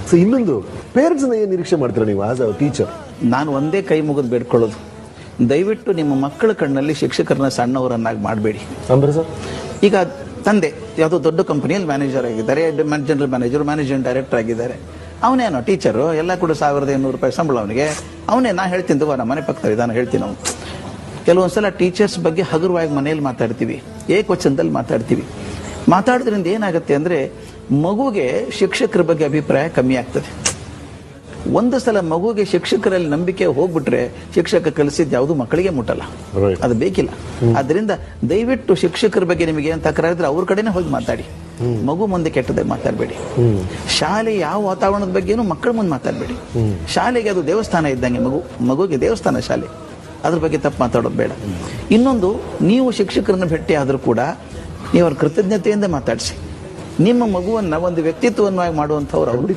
So ಇನ್ನೊಂದು parents ಏನ್ ನಿರೀಕ್ಷೆ ಮಾಡ್ತೀರಾ ನೀವು ಆಸ್ ಅ ಟೀಚರ್? ನಾನು ಒಂದೇ ಕೈ ಮುಗಿದು ಬೇಡ್ಕೊಳ್ಳೋದು, ದಯವಿಟ್ಟು ನಿಮ್ಮ ಮಕ್ಕಳ ಕಣ್ಣಲ್ಲಿ ಶಿಕ್ಷಕರನ್ನ ಸಣ್ಣವರನ್ನಾಗಿ ಮಾಡಬೇಡಿ. ಅಂದ್ರೆ ಸರ್, ಈಗ ತಂದೆ ಯಾವುದೋ ದೊಡ್ಡ ಕಂಪನಿಯಲ್ಲಿ ಮ್ಯಾನೇಜರ್ ಆಗಿದ್ದಾರೆ, ಜನರಲ್ ಮ್ಯಾನೇಜರ್, ಮ್ಯಾನೇಜಿಂಗ್ ಡೈರೆಕ್ಟರ್ ಆಗಿದ್ದಾರೆ. ಅವನೇನೋ ಟೀಚರು, ಎಲ್ಲ ಕೂಡ 1,800 ರೂಪಾಯಿ ಸಂಬಳ ಅವನಿಗೆ. ಅವನೇ ನಾ ಹೇಳ್ತೀನಿ ನಮ್ಮ ಮನೆ ಪಕ್ಕದಲ್ಲಿ ಇದಾನೆ ಹೇಳ್ತೀನಿ. ಅವನು ಕೆಲವೊಂದ್ಸಲ ಟೀಚರ್ಸ್ ಬಗ್ಗೆ ಹಗುರವಾಗಿ ಮನೆಯಲ್ಲಿ ಮಾತಾಡ್ತೀವಿ, ಏಕವಚನದಲ್ಲಿ ಮಾತಾಡ್ತೀವಿ. ಮಾತಾಡೋದ್ರಿಂದ ಏನಾಗುತ್ತೆ ಅಂದರೆ ಮಗುಗೆ ಶಿಕ್ಷಕರ ಬಗ್ಗೆ ಅಭಿಪ್ರಾಯ ಕಮ್ಮಿ ಆಗ್ತದೆ. ಒಂದು ಸಲ ಮಗುಗೆ ಶಿಕ್ಷಕರಲ್ಲಿ ನಂಬಿಕೆ ಹೋಗ್ಬಿಟ್ರೆ ಶಿಕ್ಷಕ ಕಲಿಸಿದ ಯಾವುದು ಮಕ್ಕಳಿಗೆ ಮುಟ್ಟಲ್ಲ, ಅದು ಬೇಕಿಲ್ಲ. ಆದ್ರಿಂದ ದಯವಿಟ್ಟು ಶಿಕ್ಷಕರ ಬಗ್ಗೆ ನಿಮಗೆ ಏನ್ ತಕರಾರಿದ್ರೆ ಅವ್ರ ಕಡೆನೇ ಹೋಗಿ ಮಾತಾಡಿ, ಮಗು ಮುಂದೆ ಕೆಟ್ಟದಾಗಿ ಮಾತಾಡಬೇಡಿ. ಶಾಲೆ ಯಾವ ವಾತಾವರಣದ ಬಗ್ಗೆನೂ ಮಕ್ಕಳ ಮುಂದೆ ಮಾತಾಡಬೇಡಿ. ಶಾಲೆಗೆ ಅದು ದೇವಸ್ಥಾನ ಇದ್ದಂಗೆ, ಮಗುಗೆ ದೇವಸ್ಥಾನ ಶಾಲೆ, ಅದ್ರ ಬಗ್ಗೆ ತಪ್ಪು ಮಾತಾಡೋದು ಬೇಡ. ಇನ್ನೊಂದು, ನೀವು ಶಿಕ್ಷಕರನ್ನ ಭೇಟಿ ಆದರೂ ಕೂಡ ನೀವು ಅವ್ರ ಕೃತಜ್ಞತೆಯಿಂದ ಮಾತಾಡಿಸಿ. ನಿಮ್ಮ ಮಗುವನ್ನ ಒಂದು ವ್ಯಕ್ತಿತ್ವವನ್ನಾಗಿ ಮಾಡುವಂಥವ್ರು ಅವರು